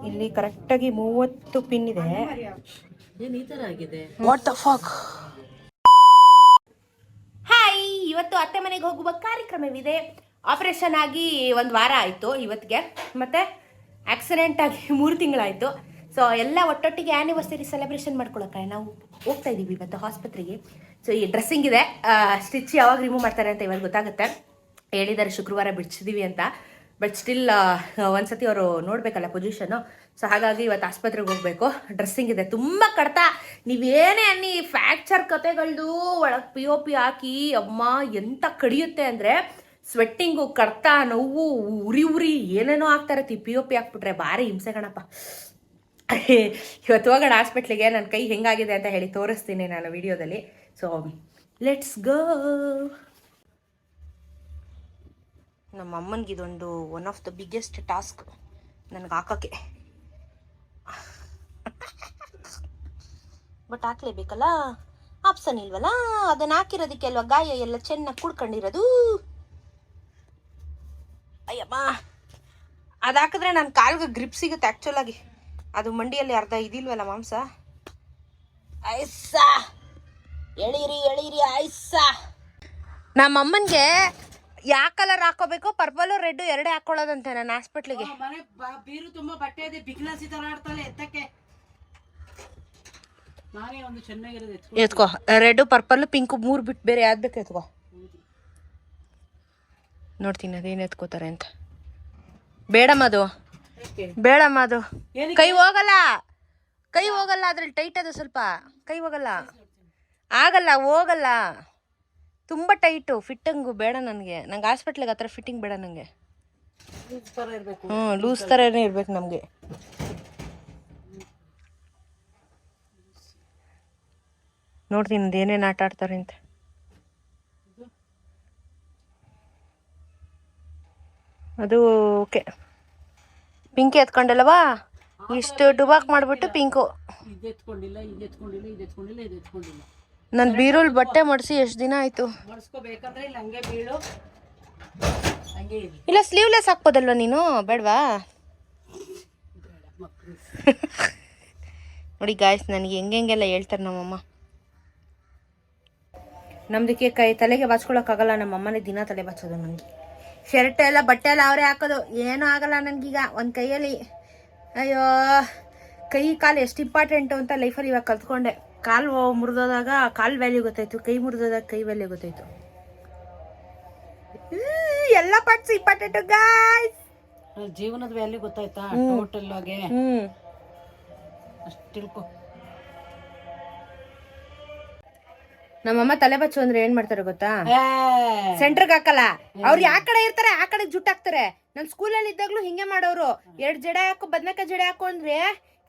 ಇಲ್ಲಿ ಕರೆಕ್ಟಾಗಿ 30 ಪಿನ್ ಇದೆ. ಏನು ಈ ಥರ ಆಗಿದೆ? What the fuck. ಹಾಯ್, ಇವತ್ತು ಅತ್ತೆ ಮನೆಗೆ ಹೋಗುವ ಕಾರ್ಯಕ್ರಮವಿದೆ. ಆಪರೇಷನ್ ಆಗಿ 1 ವಾರ ಆಯಿತು ಇವತ್ತಿಗೆ. ಮತ್ತು ಆಕ್ಸಿಡೆಂಟ್ ಆಗಿ 3 ತಿಂಗಳಾಯಿತು. ಸೊ ಎಲ್ಲ ಒಟ್ಟೊಟ್ಟಿಗೆ ಆ್ಯನಿವರ್ಸರಿ ಸೆಲೆಬ್ರೇಷನ್ ಮಾಡ್ಕೊಳಕ್ಕೆ ನಾವು ಹೋಗ್ತಾ ಇದ್ದೀವಿ ಇವತ್ತು ಆಸ್ಪತ್ರೆಗೆ. ಸೊ ಈ ಡ್ರೆಸ್ಸಿಂಗ್ ಇದೆ, ಸ್ಟಿಚ್ ಯಾವಾಗ ರಿಮೂವ್ ಮಾಡ್ತಾರೆ ಅಂತ ಇವಾಗ ಗೊತ್ತಾಗುತ್ತೆ. ಹೇಳಿದ್ದಾರೆ ಶುಕ್ರವಾರ ಬಿಡಿಸಿದೀವಿ ಅಂತ. ಬಟ್ ಸ್ಟಿಲ್ ಒಂದ್ಸತಿ ಅವರು ನೋಡಬೇಕಲ್ಲ ಪೊಸಿಷನ್ನು. ಸೊ ಹಾಗಾಗಿ ಇವತ್ತು ಆಸ್ಪತ್ರೆಗೆ ಹೋಗಬೇಕು. ಡ್ರೆಸ್ಸಿಂಗ್ ಇದೆ, ತುಂಬ ಕಡ್ತ. ನೀವೇನೇ ಅನ್ನಿ ಫ್ರ್ಯಾಕ್ಚರ್ ಕತೆಗಳದು ಒಳಗೆ POP ಹಾಕಿ ಅಮ್ಮ ಎಂತ ಕಡಿಯುತ್ತೆ ಅಂದರೆ ಸ್ವೆಟ್ಟಿಂಗು, ಕಡ್ತ, ನೋವು, ಉರಿ ಏನೇನೋ ಆಗ್ತಾ ಇರತ್ತೆ. POP ಹಾಕ್ಬಿಟ್ರೆ ಭಾರಿ ಹಿಂಸೆ ಕಣಪ್ಪ. ಇವತ್ತು ಹೋಗೋಣ ಹಾಸ್ಪಿಟ್ಲಿಗೆ. ನನ್ನ ಕೈ ಹೆಂಗಾಗಿದೆ ಅಂತ ಹೇಳಿ ತೋರಿಸ್ತೀನಿ ನಾನು ವಿಡಿಯೋದಲ್ಲಿ. So let's go. ನಮ್ಮ ಅಮ್ಮನಿಗೆ ಇದೊಂದು one of the biggest task ನನಗೆ ಹಾಕೋಕ್ಕೆ. ಬಟ್ ಹಾಕ್ಲೇಬೇಕಲ್ಲ, ಆಪ್ಷನ್ ಇಲ್ವಲ್ಲ. ಅದನ್ನು ಹಾಕಿರೋದಕ್ಕೆ ಅಲ್ವಾ ಗಾಯ ಎಲ್ಲ ಚೆನ್ನಾಗಿ ಕುಡ್ಕೊಂಡಿರೋದು. ಅಯ್ಯಮ್ಮ, ಅದು ಹಾಕಿದ್ರೆ ನನ್ನ ಕಾಲ್ಗೆ ಗ್ರಿಪ್ ಸಿಗುತ್ತೆ ಆ್ಯಕ್ಚುಲಾಗಿ. ಅದು ಮಂಡಿಯಲ್ಲಿ ಅರ್ಧ ಇದಿಲ್ವಲ್ಲ ಮಾಂಸ. ಐಸ ಎಳೀರಿ ಐಸ. ನಮ್ಮ ಅಮ್ಮನಿಗೆ ಯಾವ ಕಲರ್ ಹಾಕೋಬೇಕು, ಪರ್ಪಲು ರೆಡ್ ಎರಡೇ ಹಾಕೊಳ್ಳೋದಂತೆ ನಾನು ಹಾಸ್ಪಿಟ್ಲಿಗೆ. ಬೀರು ತುಂಬಾ ಬಟ್ಟೆ ಇದೆ, ಬಿಗ್ಲಾಸಿ ತರ ಆಡ್ತಾಳೆ ಎತ್ತಕ್ಕೆ. ನಾನೇ ಒಂದು ಚೆನ್ನಾಗಿರೋದು ಎತ್ಕೋ. ರೆಡ್, ಪರ್ಪಲ್, ಪಿಂಕ್ 3 ಬಿಟ್ಟು ಬೇರೆ ಯಾವ್ದು ಬೇಕು ಎತ್ಕೋ. ನೋಡ್ತೀನಿ ಅದೇನು ಎತ್ಕೋತಾರೆ ಅಂತ. ಬೇಡಮ್ಮ ಅದು, ಕೈ ಹೋಗಲ್ಲ ಅದ್ರಲ್ಲಿ ಟೈಟ್. ಅದು ಸ್ವಲ್ಪ ಕೈ ಹೋಗಲ್ಲ, ಹೋಗಲ್ಲ. ತುಂಬ ಟೈಟು ಫಿಟ್ಟಿಂಗು ಬೇಡ ನನಗೆ. ನಂಗೆ ಹಾಸ್ಪಿಟ್ಲಿಗೆ ಆ ಥರ ಫಿಟ್ಟಿಂಗ್ ಬೇಡ ನನಗೆ. ಲೂಸ್ ಥರನೇ ಇರ್ಬೇಕು ನಮಗೆ. ನೋಡ್ತೀನಿ ಏನೇನು ಆಟ ಆಡ್ತಾರೆ ಅಂತ. ಅದು ಓಕೆ. ಪಿಂಕ್ ಎತ್ಕೊಂಡಲ್ವಾ, ಇಷ್ಟು ಡುಬಾಕ್ ಮಾಡಿಬಿಟ್ಟು ಪಿಂಕು. ನನ್ನ ಬೀರುಲ್ ಬಟ್ಟೆ ಮಡಿಸಿ ಎಷ್ಟು ದಿನ ಆಯಿತು. ಇಲ್ಲ ಸ್ಲೀವ್ಲೆಸ್ ಹಾಕ್ಬೋದಲ್ವ ನೀನು, ಬೇಡವಾ? ನೋಡಿ ಗಾಯ್ಸ್, ನನಗೆ ಹೆಂಗೆಲ್ಲ ಹೇಳ್ತಾರೆ ನಮ್ಮಮ್ಮ. ನಮ್ದಕ್ಕೆ ತಲೆಗೆ ಬಾಚ್ಕೊಳಕ್ಕಾಗಲ್ಲ. ನಮ್ಮಮ್ಮನೇ ದಿನ ತಲೆ ಬಾಚೋದು ನನಗೆ. ಶರ್ಟ್ ಎಲ್ಲ ಬಟ್ಟೆ ಎಲ್ಲ ಅವರೇ ಹಾಕೋದು. ಏನೂ ಆಗಲ್ಲ ನನಗೀಗ ಒಂದು ಕೈಯಲ್ಲಿ. ಅಯ್ಯೋ, ಕೈ ಕಾಲು ಎಷ್ಟು ಇಂಪಾರ್ಟೆಂಟು ಅಂತ ಲೈಫಲ್ಲಿ ಇವಾಗ ಕಲ್ತ್ಕೊಂಡೆ. ಕಾಲು ಮುರಿದೋದಾಗ ಕಾಲು ವ್ಯಾಲ್ಯೂ ಗೊತ್ತಾಯ್ತು, ಕೈ ಮುರಿದೋದಾಗ ಕೈ ವ್ಯಾಲ್ಯೂ ಗೊತ್ತಾಯ್ತು. ಎಲ್ಲ ಪಾರ್ಟ್ಸ್ ಇಂಪಾರ್ಟೆಂಟು ಗಾಯ್ಸ್. ಜೀವನದ ವ್ಯಾಲ್ಯೂ ಗೊತ್ತಾಯ್ತಾ ಟೋಟಲ್ ಆಗಿ. ಅಷ್ಟು ತಿಳ್ಕೊ. ನಮ್ಮಮ್ಮ ತಲೆ ಬಚ್ಚು ಅಂದ್ರೆ ಏನ್ ಮಾಡ್ತಾರೆ ಗೊತ್ತಾ? ಸೆಂಟ್ರಿಗೆ ಹಾಕಲ್ಲ. ಅವ್ರು ಯಾವ ಕಡೆ ಇರ್ತಾರೆ ಆ ಕಡೆ ಜುಟ್ಟು ಹಾಕ್ತಾರೆ. ನಾನು ಸ್ಕೂಲಲ್ಲಿ ಇದ್ದಾಗ್ಲೂ ಹಿಂಗೆ ಮಾಡೋರು. 2 ಜಡೆ ಹಾಕೋ, ಬದನೆಕಾಯಿ ಜಡೆ ಹಾಕೋ ಅಂದ್ರೆ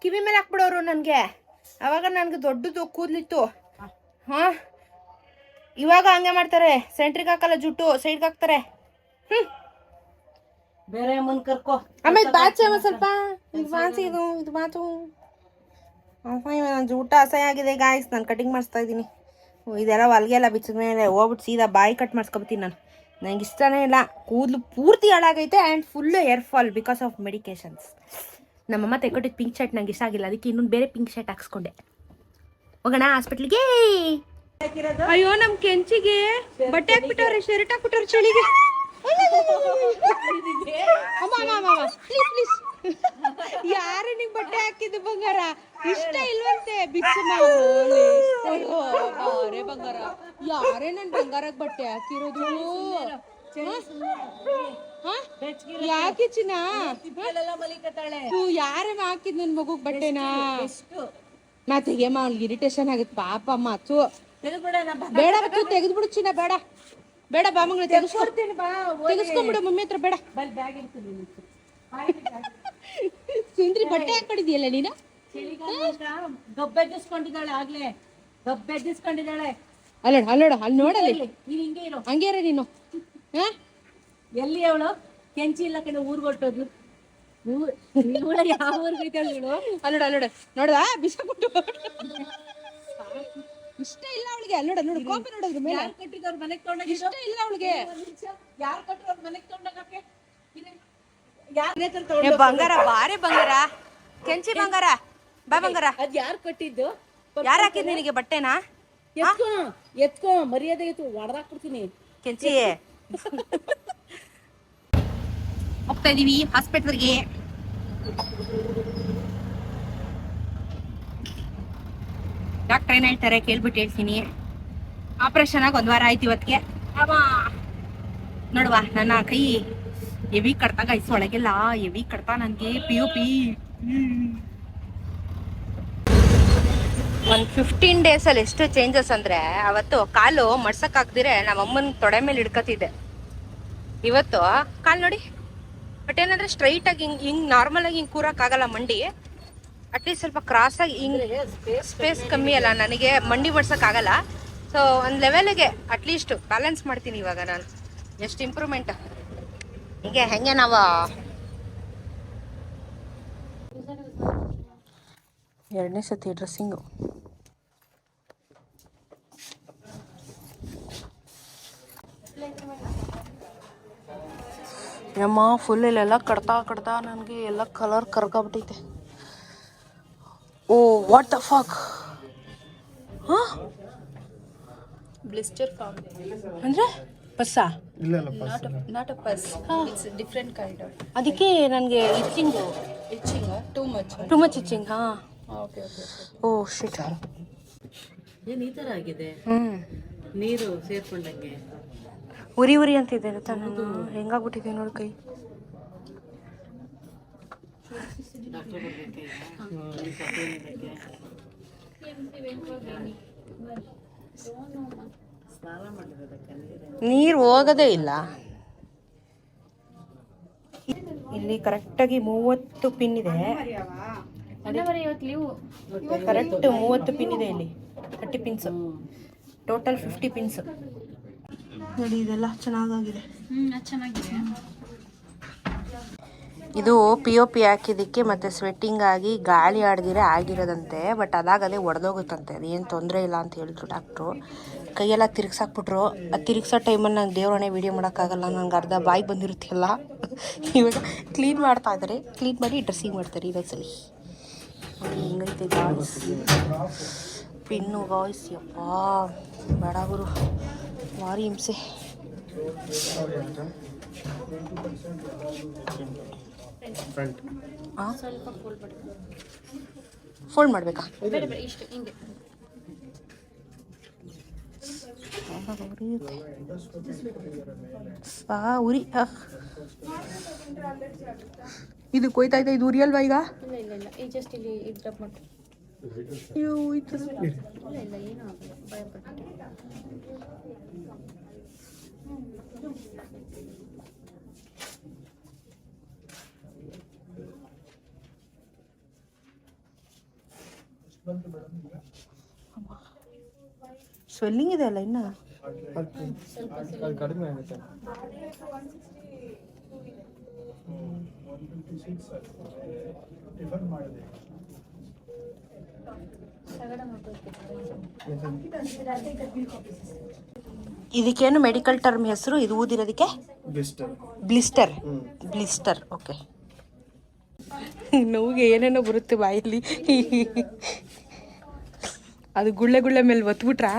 ಕಿವಿ ಮೇಲೆ ಹಾಕ್ಬಿಡೋರು ನನ್ಗೆ. ಅವಾಗ ನನ್ಗೆ ದೊಡ್ಡದು ಕೂದ್ಲಿತ್ತು. ಇವಾಗ ಹಂಗೆ ಮಾಡ್ತಾರೆ, ಸೆಂಟ್ರಿಗೆ ಹಾಕಲ್ಲ, ಜುಟ್ಟು ಸೈಡ್ಗೆ ಹಾಕ್ತಾರೆ. ಬೇರೆ ಮನ್ ಕರ್ಕೋ. ಆಮೇಲೆ ಬಾಚಿ ಸ್ವಲ್ಪ ಇದು ಬಾಚಿ, ಇದು ಬಾಚು. ನನ್ನ ಜೂಟ ಅಸಹ್ಯ ಆಗಿದೆ ಗಾಯ್ಸ್. ನಾನು ಕಟಿಂಗ್ ಮಾಡಿಸ್ತಾ ಇದ್ದೀನಿ. ಇದೆಲ್ಲ ಹೊಲ್ಗೆ ಎಲ್ಲ ಬಿಚ್ಚಿದ ಮೇಲೆ ಹೋಗ್ಬಿಟ್ಟು ಸೀದಾ ಬಾಯಿ ಕಟ್ ಮಾಡಿಸ್ಕೊಬತ್ತೀನಿ ನಾನು. ನನಗೆ ಇಷ್ಟನೇ ಇಲ್ಲ. ಕೂದಲು ಪೂರ್ತಿ ಹಾಳಾಗೈತೆ and full hair fall because of medications. ನಮ್ಮಮ್ಮ ತೆಕ್ಕೊಟ್ಟಿದ್ದು ಪಿಂಕ್ ಶರ್ಟ್ ನಂಗೆ ಇಷ್ಟ ಆಗಿಲ್ಲ, ಅದಕ್ಕೆ ಇನ್ನೊಂದು ಬೇರೆ ಪಿಂಕ್ ಶರ್ಟ್ ಹಾಕ್ಸ್ಕೊಂಡೆ. ಹೋಗೋಣ ಹಾಸ್ಪಿಟ್ಲಿಗೆ. ಅಯ್ಯೋ, ನಮ್ಮ ಕೆಂಚಿಗೆ ಬಟ್ಟೆ ಹಾಕ್ಬಿಟ್ಟವ್ರೆ, ಶರ್ಟ್ ಹಾಕ್ಬಿಟ್ಟವ್ರೆ ಚಳಿಗೆ. ಯಾರು ನಿಂಗೆ ಬಟ್ಟೆ ಹಾಕಿದ್ದು ಬಂಗಾರ? ಇಷ್ಟ ಇಲ್ವಂತೆ ಬಿಚ್ಚಮ್ಮ. ಬಾರೆ ಬಂಗಾರ, ಯಾರೇ ನನ್ ಬಂಗಾರಕ್ಕೆ ಬಟ್ಟೆ ಹಾಕಿರೋದು? ಯಾಕೆ ಚಿನ್ನ? ಯಾರೇನ ಹಾಕಿದ್ ನನ್ ಮಗುಗ್ ಬಟ್ಟೆನಾ? ನಾ ತೆಗೆಯಮ್ಮ, ಅವ್ನಿಗೆ ಇರಿಟೇಷನ್ ಆಗುತ್ತೆ ಪಾಪ ಅಮ್ಮ. ಬೇಡ ತೆಗೆದ್ಬಿಡು ಚಿನ್ನ, ಬೇಡ ಬಾ ಮಗಳ, ತೆಗೆಸ್ಕೊಂಡ್ಬಿಡು ಮಮ್ಮಿ ಹತ್ರ. ಬೇಡ ಸುಂದ್ರಿ, ಬಟ್ಟೆ ಹಾಕೊಂಡಿದ್ಯಲ್ಲ ನೀನು. ಗಬ್ಬೆದ್ದಿಸ್ಕೊಂಡಿದ್ದಾಳೆ ಆಗ್ಲೇ, ಗಬ್ಬೆದ್ದಿಸ್ಕೊಂಡಿದ್ದಾಳೆ. ಅಲ್ಲೋಡ ಅಲ್ಲಿ ನೋಡಲ್ಲಿ, ಹಂಗೆ ಇರ ನೀನು. ಎಲ್ಲಿ ಅವಳು? ಕೆಂಚಿ ಇಲ್ಲ ಕಡೆ ಊರ್ಗೊಟ್ಟೋದ್ಲು. ಯಾವ ಊರ್ಗೈತಾಳು ಇವಳು? ಅಲ್ಲೋಡ ನೋಡ್ದಾ ಬಿಸಾಕ್ಬಿಟ್ಟು. ಇಷ್ಟ ಇಲ್ಲ ಅವಳಿಗೆ. ಅಲ್ಲೋಡ ಕಾಪಿ ನೋಡೋದ್ರ ಮೇಲೆ. ಯಾರು ಕಟ್ಟಿದವ್ರ ಮನೆಗೆ ತೊಗೊಂಡೋಗಿ? ಇಷ್ಟ ಇಲ್ಲ ಅವಳಿಗೆ. ಯಾರು ಕಟ್ಟಿದವ್ರ ಮನೆಗೆ ತೊಗೊಂಡೋಗಕ್ಕೆ? ಬಂಗಾರ ಬಾರೆ ಬಂಗಾರ. ಕೆಂಚಿ ಬಂಗಾರ ಬಾ ಬಂಗಾರ. ಅದ್ ಯಾರು ಕಟ್ಟಿದ್ದು? ಯಾರು ಹಾಕಿದ್ ನಿನಗೆ ಬಟ್ಟೆನಾ? ಎತ್ಕೋ ಎತ್ಕೋ, ಮರ್ಯಾದೆ ಇತ್ತು, ಹೊಡೆದಾಕ್ಬಿಡ್ತೀನಿ. ಕೆಂಚಿ ಹೋಗ್ತಾ ಇದೀವಿ ಹಾಸ್ಪಿಟಲ್ಗೆ. ಡಾಕ್ಟರ್ ಏನ್ ಹೇಳ್ತಾರೆ ಕೇಳ್ಬಿಟ್ಟು ಹೇಳ್ತೀನಿ. ಆಪರೇಷನ್ ಆಗಿ 1 ವಾರ ಆಯ್ತು ಇವತ್ತಿಗೆ. ನೋಡುವ ನನ್ನ ಕೈ ಎವಿ ಕಡ್ತಾ ಗೈಸ್, ಒಳಗೆಲ್ಲ ಎವಿ ಕಡ್ತಾ ನನ್ಗೆ POP. ಒಂದು 15 ಡೇಸಲ್ಲಿ ಎಷ್ಟು ಚೇಂಜಸ್ ಅಂದ್ರೆ, ಅವತ್ತು ಕಾಲು ಮಡ್ಸಕ್ ಹಾಕ್ದಿರೆ ನಮ್ಮಮ್ಮನ ತೊಡೆ ಮೇಲೆ ಹಿಡ್ಕತಿದ್ದೆ. ಇವತ್ತು ಕಾಲು ನೋಡಿ, ಬಟ್ ಏನಂದ್ರೆ ಸ್ಟ್ರೈಟ್ ಆಗಿ ಹಿಂಗ್ ನಾರ್ಮಲ್ ಆಗಿ ಹಿಂಗ್ ಕೂರಕ್ ಆಗಲ್ಲ ಮಂಡಿ. ಅಟ್ಲೀಸ್ಟ್ ಸ್ವಲ್ಪ ಕ್ರಾಸ್ ಆಗಿ ಹಿಂಗ್ ಸ್ಪೇಸ್ ಕಮ್ಮಿ ಅಲ್ಲ ನನಗೆ, ಮಂಡಿ ಮಡ್ಸಕ್ ಆಗಲ್ಲ. ಸೊ ಒಂದು ಲೆವೆಲ್ಗೆ ಅಟ್ಲೀಸ್ಟ್ ಬ್ಯಾಲೆನ್ಸ್ ಮಾಡ್ತೀನಿ ಇವಾಗ ನಾನು. ಎಷ್ಟು ಇಂಪ್ರೂವ್ಮೆಂಟ್. ಹೀಗೆ ಹೆಂಗೆ ನಾವು 2ನೇ ಸತಿ ಡ್ರೆಸ್ಸಿಂಗು. ಯಮ್ಮ ಫುಲ್ ಇಲ್ಲೆಲ್ಲ ಕಡ್ತಾ ನನಗೆ ಎಲ್ಲ ಕಲರ್ ಕರ್ಕೊಬಿಟ್ಟೈತೆ. Oh what the fuck. ಹಾಂ Blister form. ಅಂದರೆ ಪಸ್ಸಾ? Not a pus. It's a different kind of ಅದಕ್ಕೆ ನನಗೆ ಇಚ್ಚಿಂಗು. itching. Too much. Too much itching. ಹಾಂ Okay. ಓ ಶಿಟ್. ಏನ್ ಈ ತರ ಆಗಿದೆ? ನೀರು ಸೇರ್ಕೊಂಡಂಗೆ ಉರಿ ಅಂತಿದೆ ಗೊತ್ತಾ. ನಾನು ಹೆಂಗಾಗ್ಬಿಟ್ಟಿದೆ ನೋಡಿ ಕೈ. ನೀರು ಹೋಗೋದೇ ಇಲ್ಲ ಇಲ್ಲಿ. ಕರೆಕ್ಟಾಗಿ 30 ಪಿನ್ ಇದೆ. ಕರೆಕ್ಟ್ 30 ಪಿನ್ ಇದೆ ಇಲ್ಲಿ. 30 ಪಿನ್ಸ್ ಟೋಟಲ್ 50 ಪಿನ್ಸ್ ನೋಡಿ. ಇದೆಲ್ಲ ಚೆನ್ನಾಗಿದೆ. ಇದು POP ಹಾಕಿದ್ದಕ್ಕೆ ಮತ್ತೆ ಸ್ವೆಟ್ಟಿಂಗ್ ಆಗಿ ಗಾಳಿ ಆಡ್ದಿರೆ ಆಗಿರೋದಂತೆ. ಬಟ್ ಅದಾಗದೇ ಒಡೆದೋಗುತ್ತಂತೆ. ಅದೇನು ತೊಂದರೆ ಇಲ್ಲ ಅಂತ ಹೇಳಿದ್ರು ಡಾಕ್ಟ್ರು. ಕೈಯೆಲ್ಲ ತಿರ್ಗ್ಸಾಕ್ಬಿಟ್ರು. ಅದು ತಿರ್ಗ್ಸೋ ಟೈಮಲ್ಲಿ ನಂಗೆ ದೇವ್ರನೇ ವೀಡಿಯೋ ಮಾಡೋಕ್ಕಾಗಲ್ಲ, ನಂಗೆ ಅರ್ಧ ಬಾಯಿ ಬಂದಿರುತ್ತೆಲ್ಲ. ಇವಾಗ ಕ್ಲೀನ್ ಮಾಡ್ತಾ ಇದ್ದಾರೆ. ಕ್ಲೀನ್ ಮಾಡಿ ಡ್ರೆಸ್ಸಿಂಗ್ ಮಾಡ್ತಾರೆ ಇನ್ನೊಂದ್ಸಲಿ. ಹಿಂಗೈತೆ ಗಾಯ್ಸ್ ಪಿನ್ನು ಗಾಯ್ಸ್. ಯಪ್ಪ ಬೇಡ ಗುರು, ಭಾರಿ ಹಿಂಸೆ. ಫೋಲ್ಡ್ ಮಾಡಬೇಕಾ? ಉರಿ ಇದು ಕೊಯ್ತಾ ಇದೆ. ಇದು ಉರಿ ಅಲ್ವಾ ಈಗ? ಸ್ವೆಲ್ಲಿಂಗ್ ಇದೆ ಅಲ್ಲ ಇನ್ನ. ಕಡಿಮೆ ಆಗುತ್ತೆ. ಇದಕ್ಕೇನು ಮೆಡಿಕಲ್ ಟರ್ಮ್ ಹೆಸರು? ಇದು ಊದಿರೋದಕ್ಕೆ ಬ್ಲಿಸ್ಟರ್. ಓಕೆ. ನೋವಿಗೆ ಏನೇನೋ ಬರುತ್ತೆ ಬಾಯಲ್ಲಿ. ಅದು ಗುಳ್ಳೆ ಮೇಲೆ ಒತ್ಬಿಟ್ರಾ?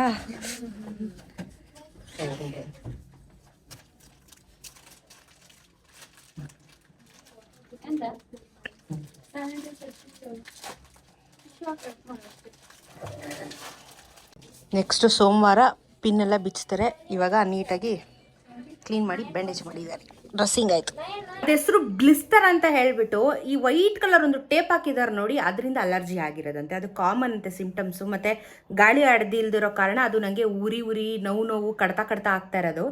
ನೆಕ್ಸ್ಟ್ ಸೋಮವಾರ ಪಿನ್ ಎಲ್ಲ ಬಿಚ್ತಾರೆ. ಇವಾಗ ನೀಟಾಗಿ ಕ್ಲೀನ್ ಮಾಡಿ ಬ್ಯಾಂಡೇಜ್ ಮಾಡಿದ್ದಾರೆ. ಡ್ರೆಸ್ಸಿಂಗ್ ಆಯ್ತು. ಹೆಸರು ಬ್ಲಿಸ್ಟರ್ ಅಂತ ಹೇಳ್ಬಿಟ್ಟು ಈ ವೈಟ್ ಕಲರ್ ಒಂದು ಟೇಪ್ ಹಾಕಿದಾರೆ ನೋಡಿ, ಅದರಿಂದ ಅಲರ್ಜಿ ಆಗಿರೋದಂತೆ. ಅದು ಕಾಮನ್ ಅಂತೆ ಸಿಂಪ್ಟಮ್ಸು. ಮತ್ತೆ ಗಾಳಿ ಆಡ್ದಿಲ್ದಿರೋ ಕಾರಣ ಅದು ನನಗೆ ಉರಿ ನೋವು ಕಡ್ತಾ ಆಗ್ತಾ ಇರೋದು.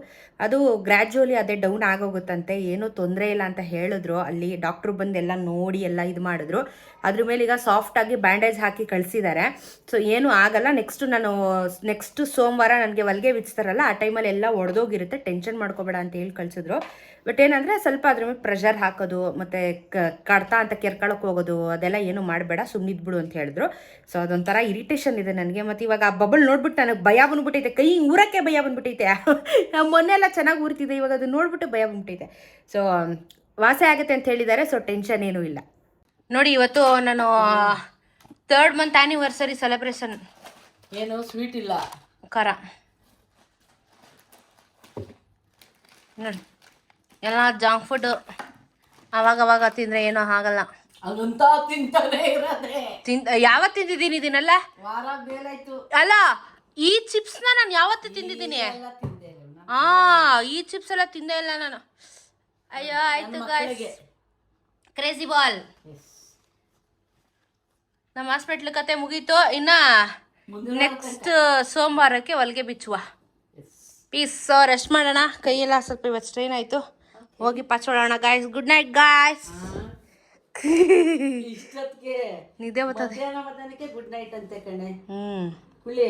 ಅದು ಗ್ರ್ಯಾಜುವಲಿ ಅದೇ ಡೌನ್ ಆಗೋಗುತ್ತಂತೆ. ಏನೂ ತೊಂದರೆ ಇಲ್ಲ ಅಂತ ಹೇಳಿದ್ರು. ಅಲ್ಲಿ ಡಾಕ್ಟ್ರು ಬಂದು ಎಲ್ಲ ನೋಡಿ ಎಲ್ಲ ಇದು ಮಾಡಿದ್ರು. ಅದ್ರ ಮೇಲೆ ಈಗ ಸಾಫ್ಟಾಗಿ ಬ್ಯಾಂಡೇಜ್ ಹಾಕಿ ಕಳಿಸಿದ್ದಾರೆ. ಸೊ ಏನೂ ಆಗಲ್ಲ. ನೆಕ್ಸ್ಟ್ ಸೋಮವಾರ ನನಗೆ ಹೊಲಿಗೆ ಬಿಚ್ತಾರಲ್ಲ, ಆ ಟೈಮಲ್ಲಿ ಎಲ್ಲ ಒಡೆದೋಗಿರುತ್ತೆ, ಟೆನ್ಷನ್ ಮಾಡ್ಕೋಬೇಡ ಅಂತ ಹೇಳಿ ಕಳಿಸಿದ್ರು. ಬಟ್ ಏನಂದರೆ ಸ್ವಲ್ಪ ಅದ್ರ ಮೇಲೆ ಪ್ರೆಷರ್ ಹಾಕೋದು ಮತ್ತು ಕಡ್ತಾ ಅಂತ ಕೆರ್ಕೊಳಕ್ಕೆ ಹೋಗೋದು ಅದೆಲ್ಲ ಏನು ಮಾಡಬೇಡ, ಸುಮ್ಮನಿದ್ಬಿಡು ಅಂತ ಹೇಳಿದ್ರು. ಸೊ ಅದೊಂಥರ ಇರಿಟೇಷನ್ ಇದೆ ನನಗೆ. ಮತ್ತು ಇವಾಗ ಆ ಬಬಲ್ ನೋಡ್ಬಿಟ್ಟು ನನಗೆ ಭಯ ಬಂದ್ಬಿಟ್ಟೈತೆ. ಕೈ ಊರಕ್ಕೆ ಭಯ ಬಂದ್ಬಿಟ್ಟೈತೆ. ಮೊನ್ನೆ ಎಲ್ಲ ಚೆನ್ನಾಗಿ ಊರ್ತಿದೆ, ಇವಾಗ ಅದು ನೋಡ್ಬಿಟ್ಟು ಭಯ ಬಂದ್ಬಿಟ್ಟೈತೆ. ಸೊ ವಾಸಿ ಆಗುತ್ತೆ ಅಂತ ಹೇಳಿದ್ದಾರೆ. ಸೊ ಟೆನ್ಷನ್ ಏನೂ ಇಲ್ಲ. ನೋಡಿ ಇವತ್ತು ನಾನು 3rd ಮಂತ್ ಆ್ಯನಿವರ್ಸರಿ ಸೆಲೆಬ್ರೇಷನ್. ಏನು ಸ್ವೀಟ್ ಇಲ್ಲ. ಖಾರ ನೋಡಿ, ಎಲ್ಲ ಜಂಕ್ ಫುಡ್ ಅವಾಗವಾಗ ತಿಂದರೆ ಏನೋ ಆಗಲ್ಲ. ಅದಂತ ತಿಂತಾನೆ ಇರೋದೆ. ಯಾವತ್ತು ತಿಂದಿದ್ದೀನಿ ಇದನ್ನೆಲ್ಲ? ವಾರ ಮೇಲಾಯ್ತು. ಅಲ್ಲ, ಈ ಚಿಪ್ಸ್ನ ನಾನು ಯಾವತ್ತು ತಿಂದಿದ್ದೀನಿ? ಈ ಚಿಪ್ಸ್ ಎಲ್ಲ ತಿಂದೇ ಇಲ್ಲ ನಾನು. ಅಯ್ಯೋ ಆಯ್ತು ಗಾಯ್ಸ್, ಕ್ರೇಜಿ ಬಾಲ್. ನಮ್ಮ ಹಾಸ್ಪಿಟ್ಲ್ ಕತೆ ಮುಗೀತು. ಇನ್ನ ನೆಕ್ಸ್ಟ್ ಸೋಮವಾರಕ್ಕೆ ಹೊಲಿಗೆ ಬಿಚ್ಚುವ. ಪೀಸ್. ರೆಸ್ಟ್ ಮಾಡೋಣ, ಕೈಯೆಲ್ಲ ಸ್ವಲ್ಪ ಇವತ್ತು ಸ್ಟ್ರೈನ್ ಆಯಿತು. ಹೋಗಿ ಪಾಚೋಳೋಣ ಗಾಯ್ಸ್. Good night guys. ಇಷ್ಟೊತ್ತಿಗೆ ನಿದ್ದೆ ಬರ್ತದೆ. ಮಧ್ಯಾಹ್ನ ಗುಡ್ ನೈಟ್ ಅಂತೆ ಕಣೆ. ಹ್ಞೂ ಹುಳಿ